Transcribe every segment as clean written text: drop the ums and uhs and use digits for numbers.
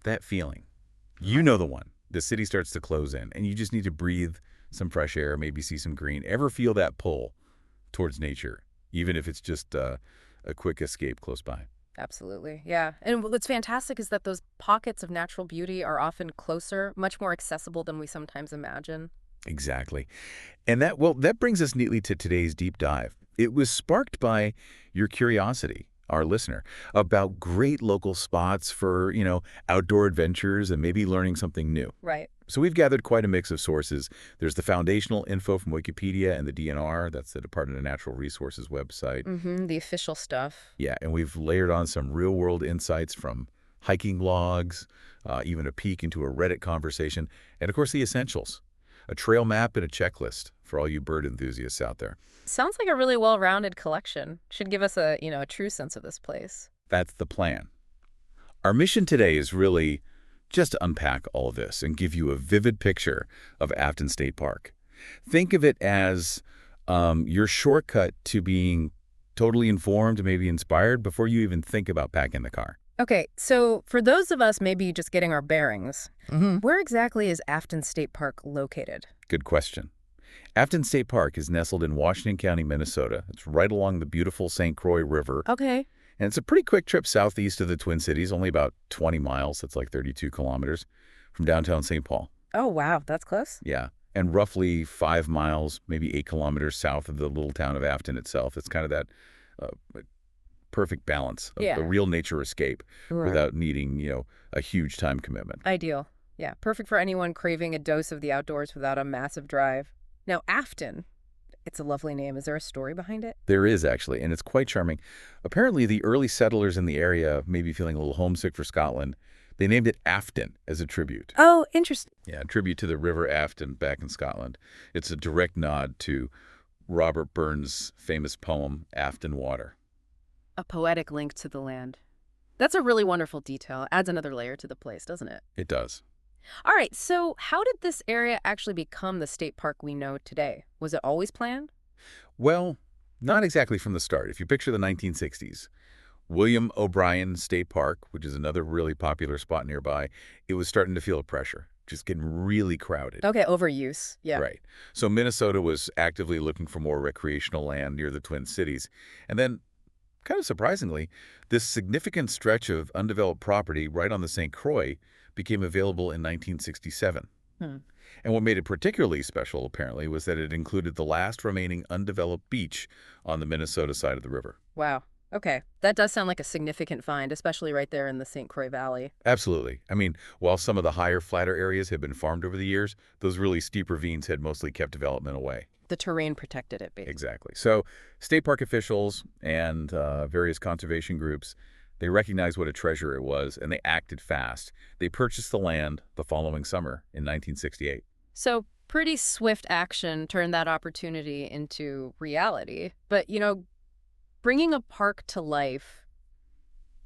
That feeling. You know the one. The city starts to close in, and you just need to breathe some fresh air, maybe see some green. Ever feel that pull towards nature, even if it's just a quick escape close by? Absolutely. Yeah. And what's fantastic is that those pockets of natural beauty are often closer, much more accessible than we sometimes imagine. Exactly. And that brings us neatly to today's deep dive. It was sparked by your curiosity, our listener, about great local spots for, outdoor adventures and maybe learning something new. Right. So we've gathered quite a mix of sources. There's the foundational info from Wikipedia and the DNR, that's the Department of Natural Resources website. The official stuff. Yeah, and we've layered on some real-world insights from hiking logs, even a peek into a Reddit conversation, and of course the essentials, a trail map and a checklist for all you bird enthusiasts out there. Sounds like a really well-rounded collection. Should give us a true sense of this place. That's the plan. Our mission today is really just to unpack all of this and give you a vivid picture of Afton State Park. Think of it as your shortcut to being totally informed, maybe inspired, before you even think about packing the car. Okay, so for those of us maybe just getting our bearings, Mm-hmm. where exactly is Afton State Park located? Good question. Afton State Park is nestled in Washington County, Minnesota. It's right along the beautiful St. Croix River, Okay. and it's a pretty quick trip southeast of the Twin Cities, only about 20 miles, that's like 32 kilometers, from downtown St. Paul. Oh, wow, that's close. Yeah, and roughly 5 miles, maybe 8 kilometers south of the little town of Afton itself. It's kind of that perfect balance of Yeah. a real nature escape Right. without needing, a huge time commitment. Ideal. Yeah, perfect for anyone craving a dose of the outdoors without a massive drive. Now, Afton, it's a lovely name. Is there a story behind it? There is, actually, and it's quite charming. Apparently, the early settlers in the area, maybe feeling a little homesick for Scotland, they named it Afton as a tribute. Oh, interesting. Yeah, a tribute to the River Afton back in Scotland. It's a direct nod to Robert Burns' famous poem, Afton Water. A poetic link to the land. That's a really wonderful detail. Adds another layer to the place, doesn't it? It does. All right, so how did this area actually become the state park we know today? Was it always planned? Well, not exactly from the start. If you picture the 1960s, William O'Brien State Park, which is another really popular spot nearby, it was starting to feel a pressure, just getting really crowded. Okay, overuse. Yeah. Right. So Minnesota was actively looking for more recreational land near the Twin Cities. And then, kind of surprisingly, this significant stretch of undeveloped property right on the St. Croix became available in 1967. Hmm. And what made it particularly special, apparently, was that it included the last remaining undeveloped beach on the Minnesota side of the river. Wow. Okay. That does sound like a significant find, especially right there in the St. Croix Valley. Absolutely. I mean, while some of the higher, flatter areas had been farmed over the years, those really steep ravines had mostly kept development away. The terrain protected it, basically. Exactly. So state park officials and various conservation groups, they recognized what a treasure it was, and they acted fast. They purchased the land the following summer in 1968. So pretty swift action turned that opportunity into reality. But, bringing a park to life,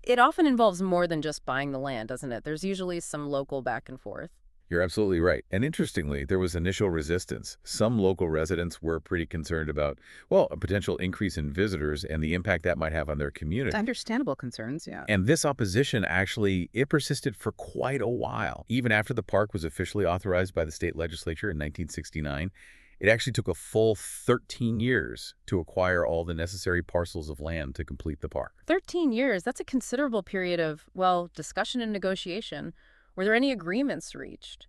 it often involves more than just buying the land, doesn't it? There's usually some local back and forth. You're absolutely right. And interestingly, there was initial resistance. Some local residents were pretty concerned about, well, a potential increase in visitors and the impact that might have on their community. Understandable concerns, yeah. And this opposition actually, it persisted for quite a while. Even after the park was officially authorized by the state legislature in 1969, it actually took a full 13 years to acquire all the necessary parcels of land to complete the park. 13 years, that's a considerable period of, well, discussion and negotiation. Were there any agreements reached?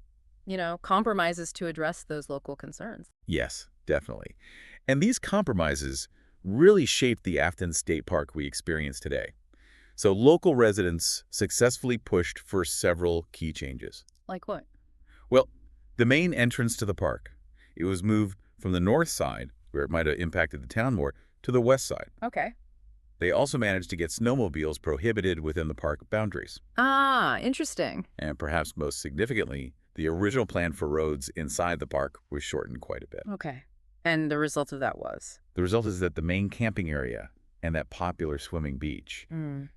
Compromises to address those local concerns? Yes, definitely. And these compromises really shaped the Afton State Park we experience today. So local residents successfully pushed for several key changes. Like what? Well, the main entrance to the park, it was moved from the north side, where it might have impacted the town more, to the west side. Okay. They also managed to get snowmobiles prohibited within the park boundaries. Ah, interesting. And perhaps most significantly, the original plan for roads inside the park was shortened quite a bit. Okay. And the result of that was? The result is that the main camping area and that popular swimming beach,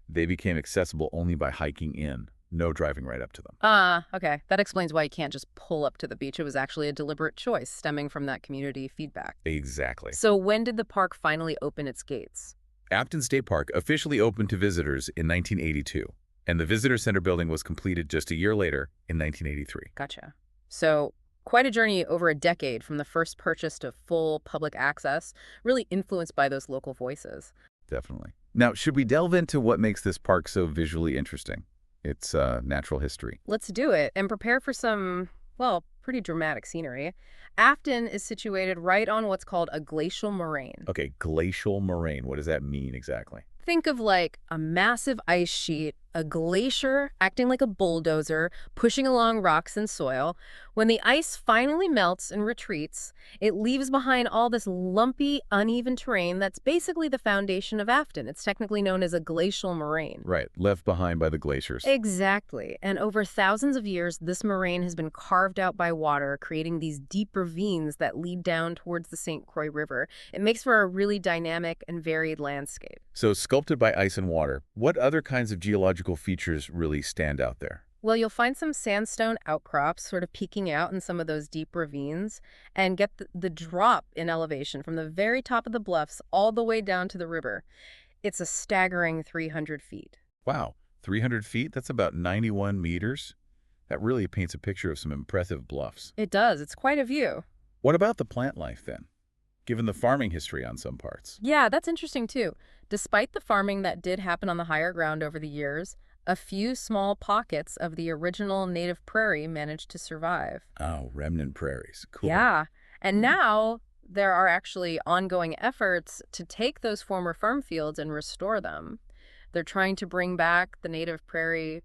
they became accessible only by hiking in, no driving right up to them. Ah, okay. That explains why you can't just pull up to the beach. It was actually a deliberate choice stemming from that community feedback. Exactly. So when did the park finally open its gates? Afton State Park officially opened to visitors in 1982. And the visitor center building was completed just a year later in 1983. Gotcha. So quite a journey over a decade from the first purchase to full public access, really influenced by those local voices. Definitely. Now, should we delve into what makes this park so visually interesting? Its natural history. Let's do it and prepare for some, well, pretty dramatic scenery. Afton is situated right on what's called a glacial moraine. Okay, glacial moraine. What does that mean exactly? Think of like a massive ice sheet, a glacier acting like a bulldozer, pushing along rocks and soil. When the ice finally melts and retreats, it leaves behind all this lumpy, uneven terrain that's basically the foundation of Afton. It's technically known as a glacial moraine. Right, left behind by the glaciers. Exactly. And over thousands of years, this moraine has been carved out by water, creating these deep ravines that lead down towards the St. Croix River. It makes for a really dynamic and varied landscape. So sculpted by ice and water, what other kinds of geological features really stand out there? Well, you'll find some sandstone outcrops sort of peeking out in some of those deep ravines and get the drop in elevation from the very top of the bluffs all the way down to the river. It's a staggering 300 feet. Wow, 300 feet? That's about 91 meters? That really paints a picture of some impressive bluffs. It does. It's quite a view. What about the plant life then, given the farming history on some parts? Yeah, that's interesting too. Despite the farming that did happen on the higher ground over the years, a few small pockets of the original native prairie managed to survive. Oh, remnant prairies. Cool. Yeah. And now there are actually ongoing efforts to take those former farm fields and restore them. They're trying to bring back the native prairie,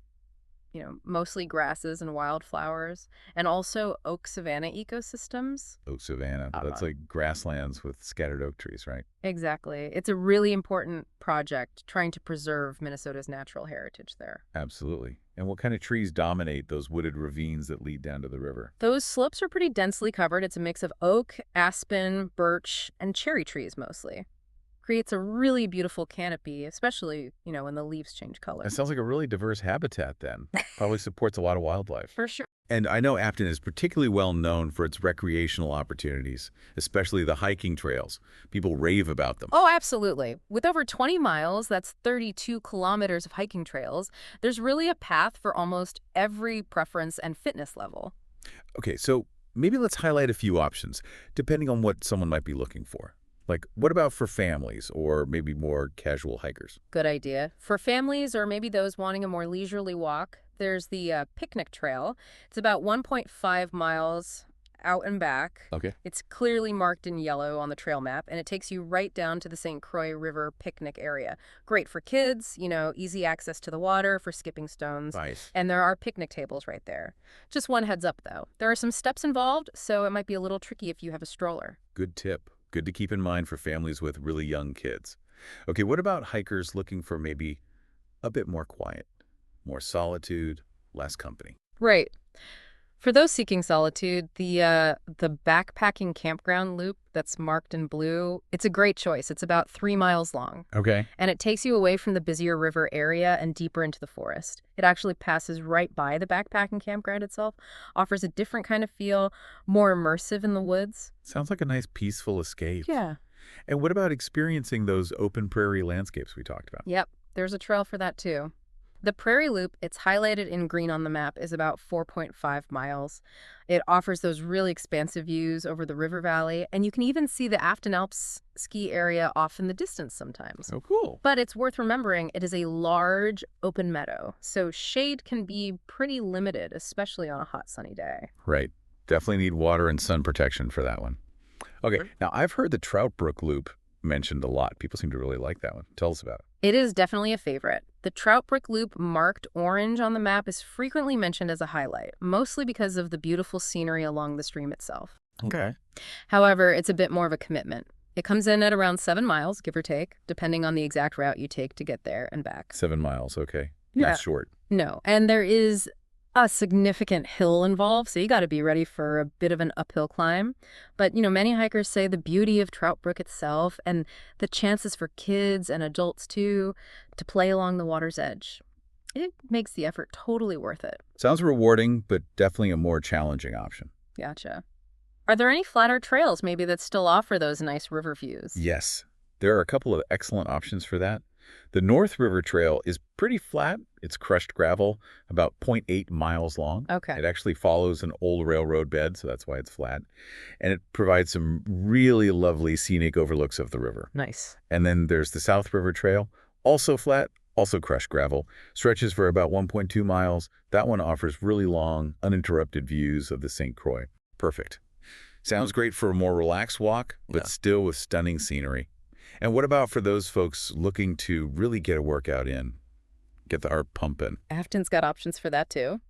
mostly grasses and wildflowers, and also oak savanna ecosystems. Oak savanna. That's like grasslands with scattered oak trees, right? Exactly. It's a really important project trying to preserve Minnesota's natural heritage there. Absolutely. And what kind of trees dominate those wooded ravines that lead down to the river? Those slopes are pretty densely covered. It's a mix of oak, aspen, birch, and cherry trees mostly. Creates a really beautiful canopy, especially, when the leaves change color. It sounds like a really diverse habitat then. Probably supports a lot of wildlife. For sure. And I know Afton is particularly well known for its recreational opportunities, especially the hiking trails. People rave about them. Oh, absolutely. With over 20 miles, that's 32 kilometers of hiking trails, there's really a path for almost every preference and fitness level. Okay, so maybe let's highlight a few options, depending on what someone might be looking for. Like, what about for families or maybe more casual hikers? Good idea. For families or maybe those wanting a more leisurely walk, there's the picnic trail. It's about 1.5 miles out and back. Okay. It's clearly marked in yellow on the trail map, and it takes you right down to the St. Croix River picnic area. Great for kids, easy access to the water for skipping stones. Nice. And there are picnic tables right there. Just one heads up, though. There are some steps involved, so it might be a little tricky if you have a stroller. Good tip. Good to keep in mind for families with really young kids. Okay, what about hikers looking for maybe a bit more quiet, more solitude, less company? Right. For those seeking solitude, the backpacking campground loop that's marked in blue, it's a great choice. It's about 3 miles long. Okay. And it takes you away from the busier river area and deeper into the forest. It actually passes right by the backpacking campground itself, offers a different kind of feel, more immersive in the woods. Sounds like a nice peaceful escape. Yeah. And what about experiencing those open prairie landscapes we talked about? Yep, there's a trail for that too. The Prairie Loop, it's highlighted in green on the map, is about 4.5 miles. It offers those really expansive views over the river valley, and you can even see the Afton Alps ski area off in the distance sometimes. Oh, cool. But it's worth remembering it is a large open meadow, so shade can be pretty limited, especially on a hot sunny day. Right. Definitely need water and sun protection for that one. Okay, Sure. now I've heard the Trout Brook Loop mentioned a lot. People seem to really like that one. Tell us about it. It is definitely a favorite. The Trout Brook Loop marked orange on the map is frequently mentioned as a highlight, mostly because of the beautiful scenery along the stream itself. Okay. However, it's a bit more of a commitment. It comes in at around 7 miles, give or take, depending on the exact route you take to get there and back. 7 miles, okay. Yeah. Not short. No, and there is a significant hill involved, so you got to be ready for a bit of an uphill climb. But, many hikers say the beauty of Trout Brook itself and the chances for kids and adults, too, to play along the water's edge. It makes the effort totally worth it. Sounds rewarding, but definitely a more challenging option. Gotcha. Are there any flatter trails maybe that still offer those nice river views? Yes. There are a couple of excellent options for that. The North River Trail is pretty flat. It's crushed gravel, about 0.8 miles long. Okay. It actually follows an old railroad bed, so that's why it's flat. And it provides some really lovely scenic overlooks of the river. Nice. And then there's the South River Trail, also flat, also crushed gravel, stretches for about 1.2 miles. That one offers really long, uninterrupted views of the St. Croix. Perfect. Sounds great for a more relaxed walk, but still with stunning scenery. And what about for those folks looking to really get a workout in, get the heart pumping? Afton's got options for that, too.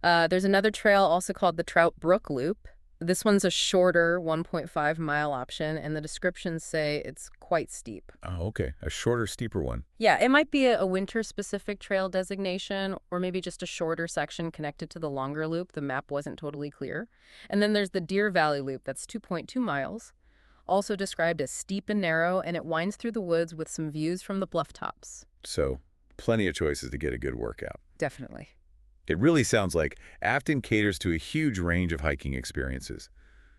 There's another trail also called the Trout Brook Loop. This one's a shorter 1.5-mile option, and the descriptions say it's quite steep. Oh, okay. A shorter, steeper one. Yeah, it might be a winter-specific trail designation, or maybe just a shorter section connected to the longer loop. The map wasn't totally clear. And then there's the Deer Valley Loop. That's 2.2 miles, also described as steep and narrow, and it winds through the woods with some views from the bluff tops. So, plenty of choices to get a good workout. Definitely. It really sounds like Afton caters to a huge range of hiking experiences.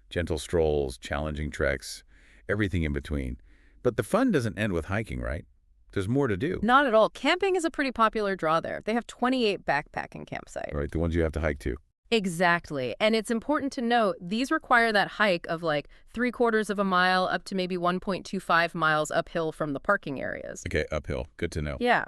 Gentle strolls, challenging treks, everything in between. But the fun doesn't end with hiking, right? There's more to do. Not at all. Camping is a pretty popular draw there. They have 28 backpacking campsites. Right, the ones you have to hike to. Exactly. And it's important to note, these require that hike of like 3/4 of a mile up to maybe 1.25 miles uphill from the parking areas. Okay, uphill. Good to know. Yeah.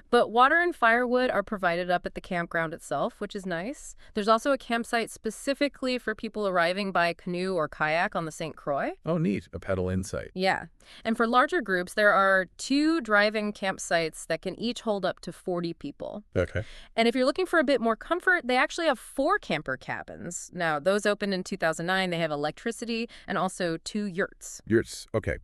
But water and firewood are provided up at the campground itself, which is nice. There's also a campsite specifically for people arriving by canoe or kayak on the St. Croix. Oh, neat. A pedal insight. Yeah. And for larger groups, there are 2 drive-in campsites that can each hold up to 40 people. Okay. And if you're looking for a bit more comfort, they actually have 4 camper cabins. Now, those opened in 2009. They have electricity and also 2 yurts. Yurts. Okay.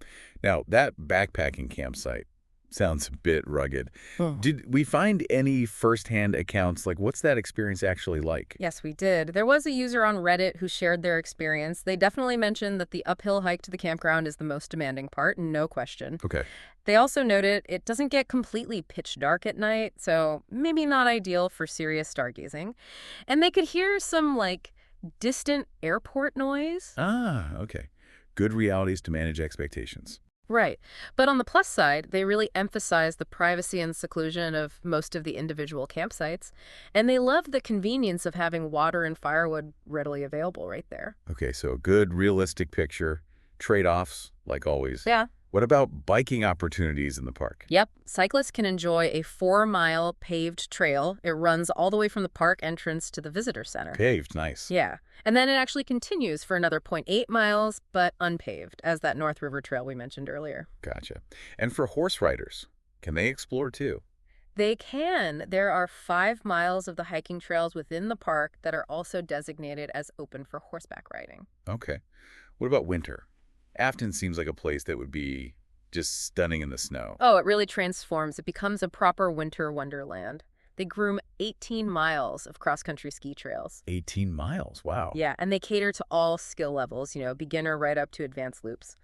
Now, that backpacking campsite sounds a bit rugged. Oh. Did we find any firsthand accounts? Like, what's that experience actually like? Yes, we did. There was a user on Reddit who shared their experience. They definitely mentioned that the uphill hike to the campground is the most demanding part, no question. Okay. They also noted it doesn't get completely pitch dark at night, so maybe not ideal for serious stargazing. And they could hear some, like, distant airport noise. Ah, okay. Good realities to manage expectations. Right. But on the plus side, they really emphasize the privacy and seclusion of most of the individual campsites. And they love the convenience of having water and firewood readily available right there. Okay, so a good, realistic picture. Trade-offs, like always. Yeah. What about biking opportunities in the park? Yep. Cyclists can enjoy a 4-mile paved trail. It runs all the way from the park entrance to the visitor center. Paved, nice. Yeah. And then it actually continues for another 0.8 miles, but unpaved, as that North River Trail we mentioned earlier. Gotcha. And for horse riders, can they explore too? They can. There are 5 miles of the hiking trails within the park that are also designated as open for horseback riding. Okay. What about winter? Afton seems like a place that would be just stunning in the snow. Oh, it really transforms. It becomes a proper winter wonderland. They groom 18 miles of cross-country ski trails. 18 miles, wow. Yeah, and they cater to all skill levels, beginner right up to advanced loops.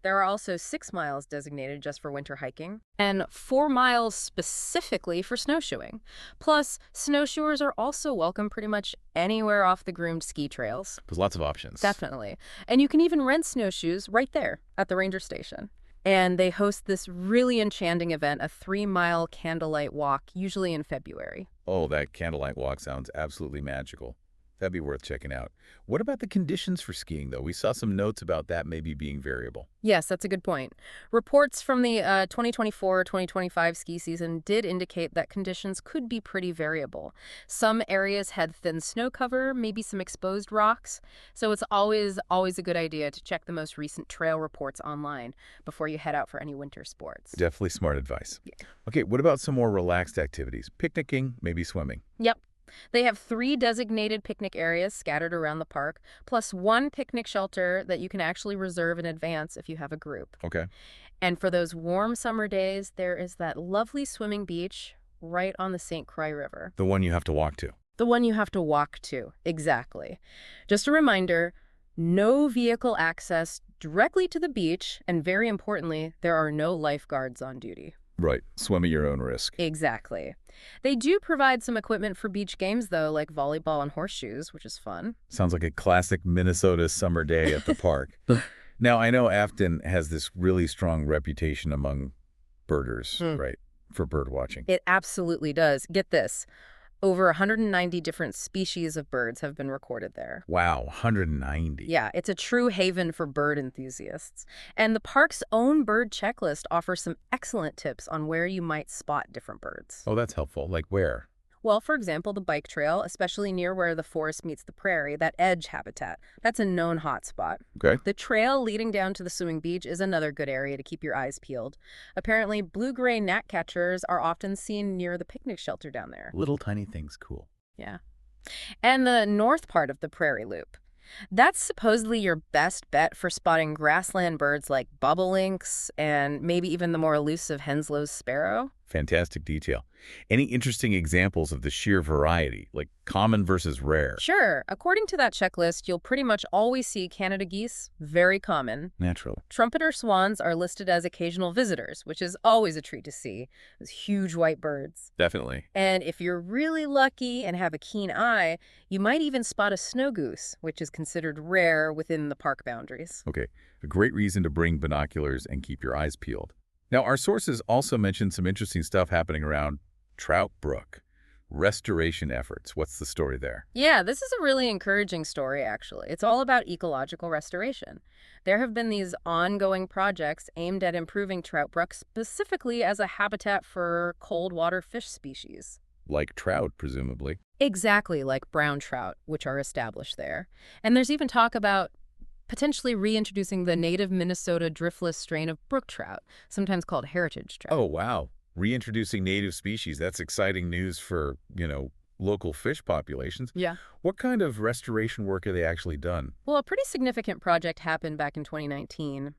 There are also 6 miles designated just for winter hiking, and 4 miles specifically for snowshoeing. Plus, snowshoers are also welcome pretty much anywhere off the groomed ski trails. There's lots of options. Definitely. And you can even rent snowshoes right there at the ranger station. And they host this really enchanting event, a 3-mile candlelight walk, usually in February. Oh, that candlelight walk sounds absolutely magical. That'd be worth checking out. What about the conditions for skiing, though? We saw some notes about that maybe being variable. Yes, that's a good point. Reports from the 2024-2025 ski season did indicate that conditions could be pretty variable. Some areas had thin snow cover, maybe some exposed rocks. So it's always a good idea to check the most recent trail reports online before you head out for any winter sports. Definitely smart advice. Yeah. Okay, what about some more relaxed activities? Picnicking, maybe swimming. Yep. They have 3 designated picnic areas scattered around the park, plus 1 picnic shelter that you can actually reserve in advance if you have a group. Okay. And for those warm summer days, there is that lovely swimming beach right on the St. Croix River. The one you have to walk to. The one you have to walk to, exactly. Just a reminder, no vehicle access directly to the beach, and very importantly, there are no lifeguards on duty. Right. Swim at your own risk. Exactly. They do provide some equipment for beach games, though, like volleyball and horseshoes, which is fun. Sounds like a classic Minnesota summer day at the park. Now, I know Afton has this really strong reputation among birders, right? for bird watching. It absolutely does. Get this. Over 190 different species of birds have been recorded there. Wow, 190. Yeah, it's a true haven for bird enthusiasts. And the park's own bird checklist offers some excellent tips on where you might spot different birds. Oh, that's helpful. Like where? Well, for example, the bike trail, especially near where the forest meets the prairie, that edge habitat, that's a known hotspot. Okay. The trail leading down to the swimming beach is another good area to keep your eyes peeled. Apparently, blue-gray gnatcatchers are often seen near the picnic shelter down there. Little tiny things, cool. Yeah. And the north part of the prairie loop. That's supposedly your best bet for spotting grassland birds like bobolinks and maybe even the more elusive Henslow's sparrow. Fantastic detail. Any interesting examples of the sheer variety, like common versus rare? Sure, according to that checklist, you'll pretty much always see Canada geese, very common. Naturally. Trumpeter swans are listed as occasional visitors, which is always a treat to see. Those huge white birds. Definitely. And if you're really lucky and have a keen eye, you might even spot a snow goose, which is considered rare within the park boundaries. Okay, a great reason to bring binoculars and keep your eyes peeled. Now, our sources also mentioned some interesting stuff happening around Trout Brook. Restoration efforts. What's the story there? Yeah, this is a really encouraging story, actually. It's all about ecological restoration. There have been these ongoing projects aimed at improving Trout Brook specifically as a habitat for cold water fish species. Like trout, presumably. Exactly like brown trout, which are established there. And there's even talk about potentially reintroducing the native Minnesota driftless strain of brook trout, sometimes called heritage trout. Oh, wow. Reintroducing native species. That's exciting news for, local fish populations. Yeah. What kind of restoration work have they actually done? Well, a pretty significant project happened back in 2019.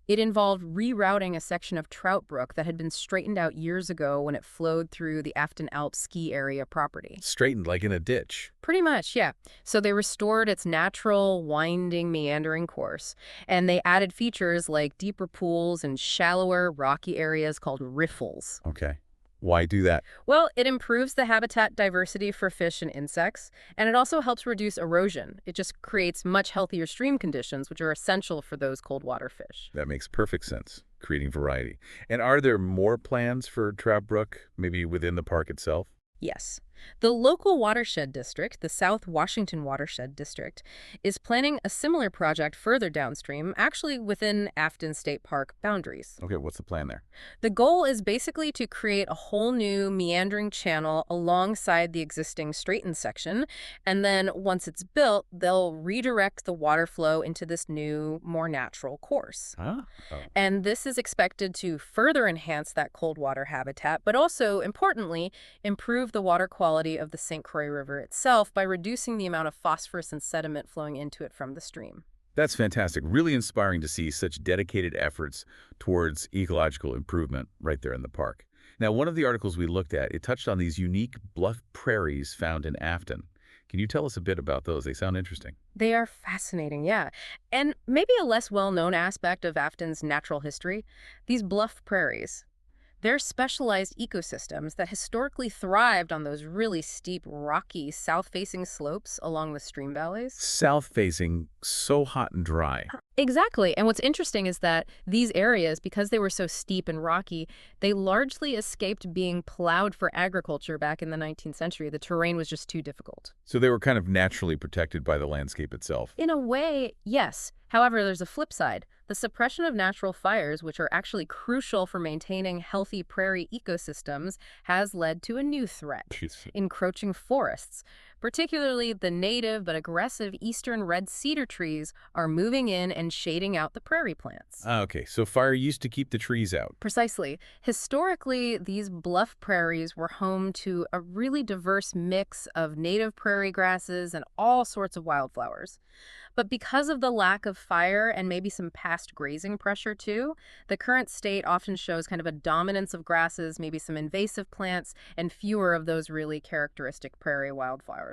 It involved rerouting a section of Trout Brook that had been straightened out years ago when it flowed through the Afton Alps ski area property. Straightened like in a ditch. Pretty much, yeah. So they restored its natural, winding, meandering course, and they added features like deeper pools and shallower, rocky areas called riffles. Okay. Why do that? Well, it improves the habitat diversity for fish and insects, and it also helps reduce erosion. It just creates much healthier stream conditions, which are essential for those cold water fish. That makes perfect sense, creating variety. And are there more plans for Trout Brook, maybe within the park itself? Yes. The local watershed district, the South Washington Watershed District, is planning a similar project further downstream, actually within Afton State Park boundaries. Okay, what's the plan there? The goal is basically to create a whole new meandering channel alongside the existing straightened section, and then once it's built, they'll redirect the water flow into this new, more natural course. Ah. Oh. And this is expected to further enhance that cold water habitat, but also, importantly, improve the water quality of the St. Croix River itself by reducing the amount of phosphorus and sediment flowing into it from the stream. That's fantastic. Really inspiring to see such dedicated efforts towards ecological improvement right there in the park. Now, one of the articles we looked at, it touched on these unique bluff prairies found in Afton. Can you tell us a bit about those? They sound interesting. They are fascinating, yeah. And maybe a less well-known aspect of Afton's natural history, these bluff prairies. They're specialized ecosystems that historically thrived on those really steep, rocky, south-facing slopes along the stream valleys. South-facing, so hot and dry. Exactly. And what's interesting is that these areas, because they were so steep and rocky, they largely escaped being plowed for agriculture back in the 19th century. The terrain was just too difficult. So they were kind of naturally protected by the landscape itself. In a way, yes. However, there's a flip side. The suppression of natural fires, which are actually crucial for maintaining healthy prairie ecosystems, has led to a new threat, encroaching forests. Particularly the native but aggressive eastern red cedar trees are moving in and shading out the prairie plants. Okay, so fire used to keep the trees out. Precisely. Historically, these bluff prairies were home to a really diverse mix of native prairie grasses and all sorts of wildflowers. But because of the lack of fire and maybe some past grazing pressure too, the current state often shows kind of a dominance of grasses, maybe some invasive plants, and fewer of those really characteristic prairie wildflowers.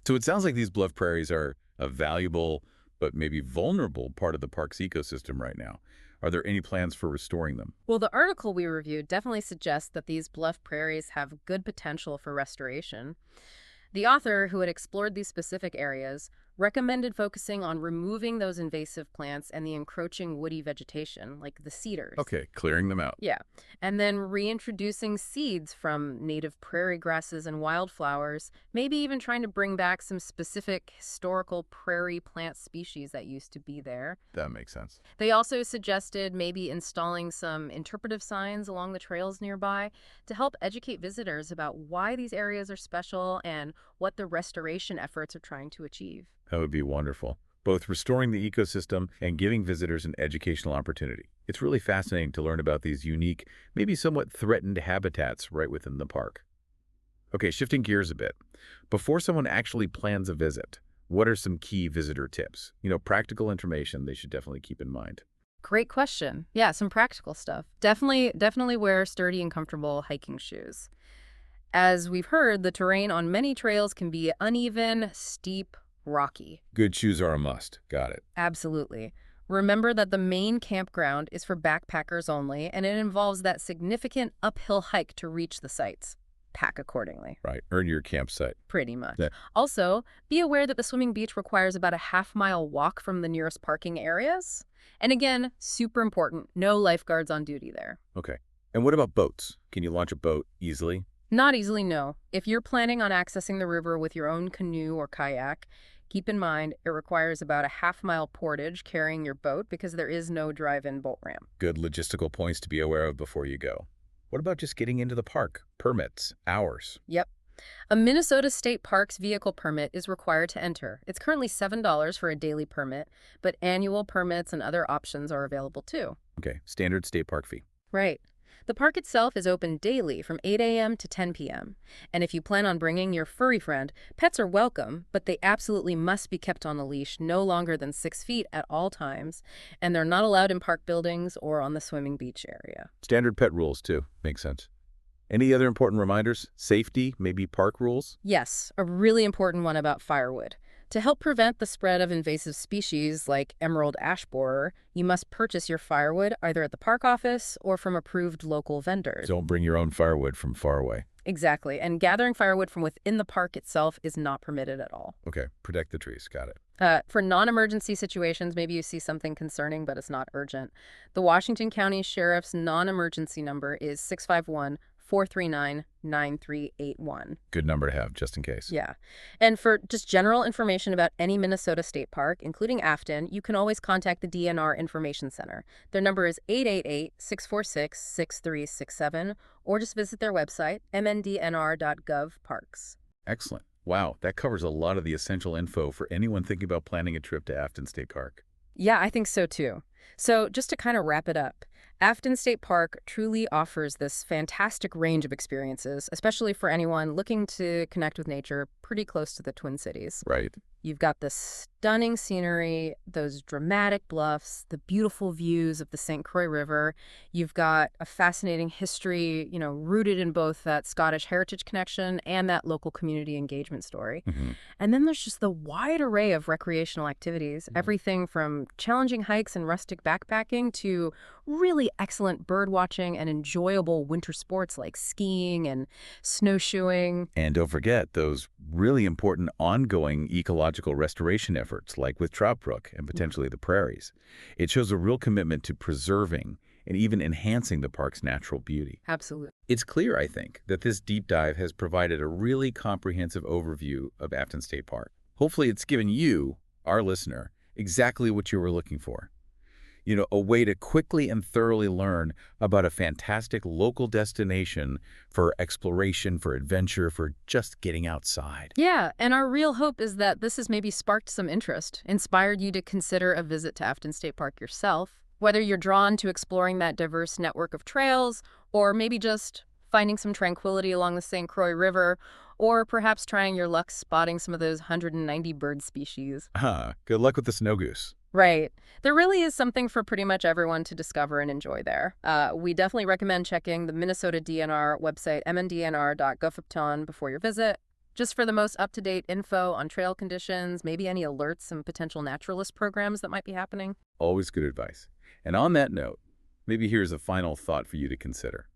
So it sounds like these bluff prairies are a valuable but maybe vulnerable part of the park's ecosystem right now. Are there any plans for restoring them? Well, the article we reviewed definitely suggests that these bluff prairies have good potential for restoration. The author, who had explored these specific areas, recommended focusing on removing those invasive plants and the encroaching woody vegetation, like the cedars. Okay, clearing them out. Yeah. And then reintroducing seeds from native prairie grasses and wildflowers, maybe even trying to bring back some specific historical prairie plant species that used to be there. That makes sense. They also suggested maybe installing some interpretive signs along the trails nearby to help educate visitors about why these areas are special and what the restoration efforts are trying to achieve. That would be wonderful. Both restoring the ecosystem and giving visitors an educational opportunity. It's really fascinating to learn about these unique, maybe somewhat threatened habitats right within the park. Okay, shifting gears a bit. Before someone actually plans a visit, what are some key visitor tips? Practical information they should definitely keep in mind. Great question. Yeah, some practical stuff. Definitely wear sturdy and comfortable hiking shoes. As we've heard, the terrain on many trails can be uneven, steep, rocky. Good shoes are a must. Got it. Absolutely. Remember that the main campground is for backpackers only, and it involves that significant uphill hike to reach the sites. Pack accordingly. Right. Earn your campsite. Pretty much. Yeah. Also, be aware that the swimming beach requires about a half-mile walk from the nearest parking areas. And again, super important, no lifeguards on duty there. Okay. And what about boats? Can you launch a boat easily? Not easily, no. If you're planning on accessing the river with your own canoe or kayak, keep in mind it requires about a half-mile portage carrying your boat because there is no drive-in boat ramp. Good logistical points to be aware of before you go. What about just getting into the park? Permits, hours. Yep. A Minnesota State Parks vehicle permit is required to enter. It's currently $7 for a daily permit, but annual permits and other options are available too. Okay, standard state park fee. Right. The park itself is open daily from 8 a.m. to 10 p.m. And if you plan on bringing your furry friend, pets are welcome, but they absolutely must be kept on a leash no longer than 6 feet at all times, and they're not allowed in park buildings or on the swimming beach area. Standard pet rules, too. Makes sense. Any other important reminders? Safety, maybe park rules? Yes, a really important one about firewood. To help prevent the spread of invasive species like emerald ash borer, you must purchase your firewood either at the park office or from approved local vendors. Don't bring your own firewood from far away. Exactly, and gathering firewood from within the park itself is not permitted at all. Okay, protect the trees. Got it. For non-emergency situations, maybe you see something concerning, but it's not urgent. The Washington County Sheriff's non-emergency number is 651-439-9381. Good number to have, just in case. Yeah. And for just general information about any Minnesota State Park, including Afton, you can always contact the DNR Information Center. Their number is 888-646-6367, or just visit their website, mndnr.gov/parks. Excellent. Wow, that covers a lot of the essential info for anyone thinking about planning a trip to Afton State Park. Yeah, I think so too. So just to kind of wrap it up, Afton State Park truly offers this fantastic range of experiences, especially for anyone looking to connect with nature pretty close to the Twin Cities. Right. You've got the stunning scenery, those dramatic bluffs, the beautiful views of the St. Croix River. You've got a fascinating history, rooted in both that Scottish heritage connection and that local community engagement story. Mm-hmm. And then there's just the wide array of recreational activities, everything from challenging hikes and rustic backpacking to really excellent bird watching and enjoyable winter sports like skiing and snowshoeing. And don't forget those really important ongoing ecological restoration efforts like with Trout Brook and potentially the prairies. It shows a real commitment to preserving and even enhancing the park's natural beauty. Absolutely. It's clear, I think, that this deep dive has provided a really comprehensive overview of Afton State Park. Hopefully it's given you, our listener, exactly what you were looking for. A way to quickly and thoroughly learn about a fantastic local destination for exploration, for adventure, for just getting outside. Yeah, and our real hope is that this has maybe sparked some interest, inspired you to consider a visit to Afton State Park yourself, whether you're drawn to exploring that diverse network of trails, or maybe just finding some tranquility along the St. Croix River, or perhaps trying your luck spotting some of those 190 bird species. Good luck with the snow goose. Right. There really is something for pretty much everyone to discover and enjoy there. We definitely recommend checking the Minnesota DNR website, mndnr.gov/parks, before your visit, just for the most up-to-date info on trail conditions, maybe any alerts and potential naturalist programs that might be happening. Always good advice. And on that note, maybe here's a final thought for you to consider.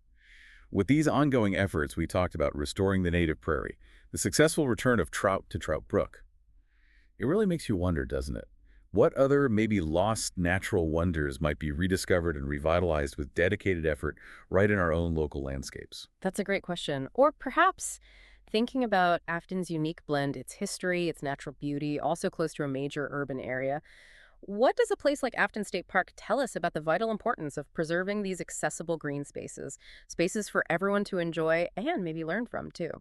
With these ongoing efforts, we talked about restoring the native prairie, the successful return of trout to Trout Brook. It really makes you wonder, doesn't it? What other, maybe lost natural wonders might be rediscovered and revitalized with dedicated effort right in our own local landscapes? That's a great question. Or perhaps thinking about Afton's unique blend, its history, its natural beauty, also close to a major urban area. What does a place like Afton State Park tell us about the vital importance of preserving these accessible green spaces, spaces for everyone to enjoy and maybe learn from, too?